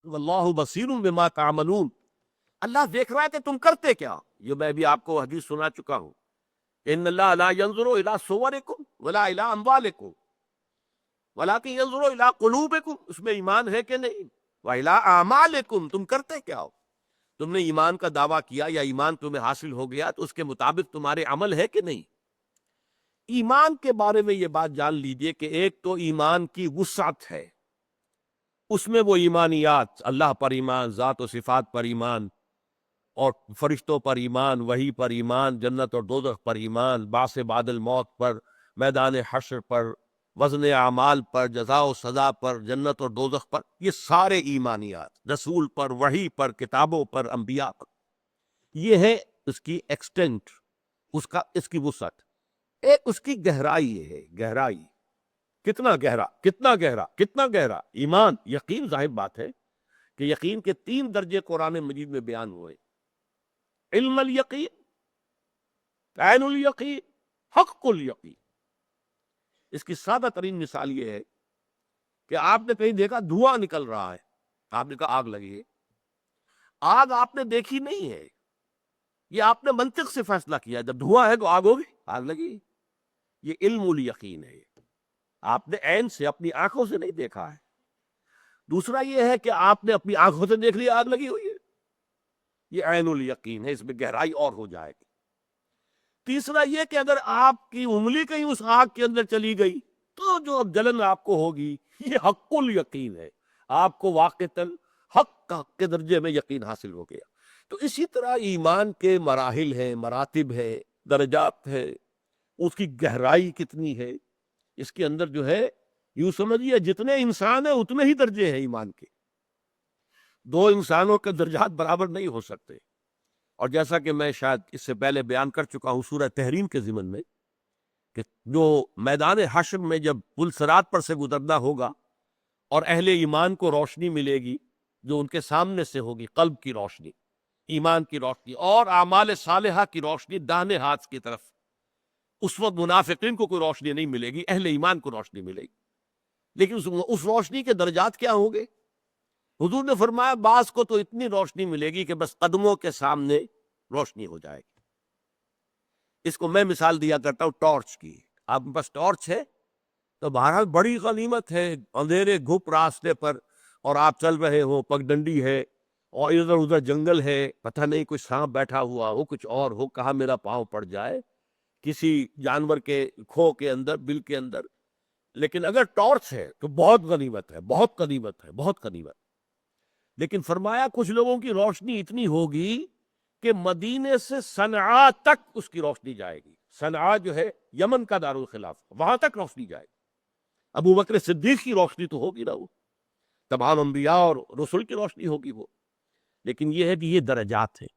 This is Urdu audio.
واللہ بصیر بما تعملون، اللہ دیکھ رہا ہے کہ تم کرتے کیا. یہ میں بھی آپ کو حدیث سنا چکا ہوں. ان اللہ لا ينظر الى صورکم ولا الى اموالکم ولکن ينظر الى قلوبکم. اس میں ایمان ہے کہ نہیں. والى اعمالکم، تم کرتے کیا ہو. تم نے ایمان کا دعویٰ کیا یا ایمان تمہیں حاصل ہو گیا تو اس کے مطابق تمہارے عمل ہے کہ نہیں. ایمان کے بارے میں یہ بات جان لیجئے کہ ایک تو ایمان کی وسعت ہے، اس میں وہ ایمانیات، اللہ پر ایمان، ذات و صفات پر ایمان، اور فرشتوں پر ایمان، وحی پر ایمان، جنت اور دوزخ پر ایمان، بعث بعد الموت پر، میدان حشر پر، وزن اعمال پر، جزا و سزا پر، جنت اور دوزخ پر، یہ سارے ایمانیات، رسول پر، وحی پر، کتابوں پر، انبیاء پر. یہ ہے اس کی ایکسٹینٹ، اس کی وسعت. ایک اس کی گہرائی ہے. گہرائی کتنا گہرا، کتنا گہرا، کتنا گہرا. ایمان، یقین، ظاہر بات ہے کہ یقین کے 3 درجے قرآن مجید میں بیان ہوئے: علم الیقین، عین الیقین، حق الیقین. اس کی سادہ ترین مثال یہ ہے کہ آپ نے کہیں دیکھا دھواں نکل رہا ہے، آپ نے کہا آگ لگی ہے. آگ آپ نے دیکھی نہیں ہے، یہ آپ نے منطق سے فیصلہ کیا، جب دھواں ہے تو آگ ہوگی، آگ لگی. یہ علم الیقین ہے، آپ نے عین سے، اپنی آنکھوں سے نہیں دیکھا ہے. دوسرا یہ ہے کہ آپ نے اپنی آنکھوں سے دیکھ لیا آگ لگی ہوئی ہے، یہ عین الیقین ہے، اس میں گہرائی اور ہو جائے گی. تیسرا یہ کہ اگر آپ کی انگلی کہیں اس آگ کے اندر چلی گئی تو جو اب جلن آپ کو ہوگی، یہ حق الیقین ہے، آپ کو واقعتاً حق کے درجے میں یقین حاصل ہو گیا. تو اسی طرح ایمان کے مراحل ہیں، مراتب ہے، درجات ہے، اس کی گہرائی کتنی ہے. اس کے اندر جو ہے، یوں سمجھیے جتنے انسان ہیں اتنے ہی درجے ہیں ایمان کے. 2 انسانوں کے درجات برابر نہیں ہو سکتے. اور جیسا کہ میں شاید اس سے پہلے بیان کر چکا ہوں سورہ تحریم کے ضمن میں، کہ جو میدان حشر میں جب پل صراط پر سے گزرنا ہوگا اور اہل ایمان کو روشنی ملے گی جو ان کے سامنے سے ہوگی، قلب کی روشنی، ایمان کی روشنی، اور اعمال صالحہ کی روشنی داہنے ہاتھ کی طرف، اس وقت منافقین کو کوئی روشنی نہیں ملے گی، اہل ایمان کو روشنی ملے گی. لیکن اس روشنی کے درجات کیا ہوں گے؟ حضور نے فرمایا بعض کو تو اتنی روشنی ملے گی کہ بس قدموں کے سامنے روشنی ہو جائے گی. اس کو میں مثال دیا کرتا ہوں ٹارچ کی. آپ کے پاس ٹارچ ہے تو بہرحال بڑی غنیمت ہے. اندھیرے گھپ راستے پر اور آپ چل رہے ہو، پگڈنڈی ہے اور ادھر ادھر جنگل ہے، پتہ نہیں کوئی سانپ بیٹھا ہوا ہو، کچھ اور ہو، کہاں میرا پاؤں پڑ جائے کسی جانور کے کھو کے اندر، بل کے اندر. لیکن اگر ٹارچ ہے تو بہت غنیمت ہے، بہت غنیمت ہے، بہت غنیمت. لیکن فرمایا کچھ لوگوں کی روشنی اتنی ہوگی کہ مدینے سے صنعاء تک اس کی روشنی جائے گی. صنعاء جو ہے یمن کا دارالخلاف، وہاں تک روشنی جائے گی. ابو بکر صدیق کی روشنی تو ہوگی نا، وہ تمام انبیاء اور رسول کی روشنی ہوگی وہ. لیکن یہ ہے کہ یہ درجات ہیں.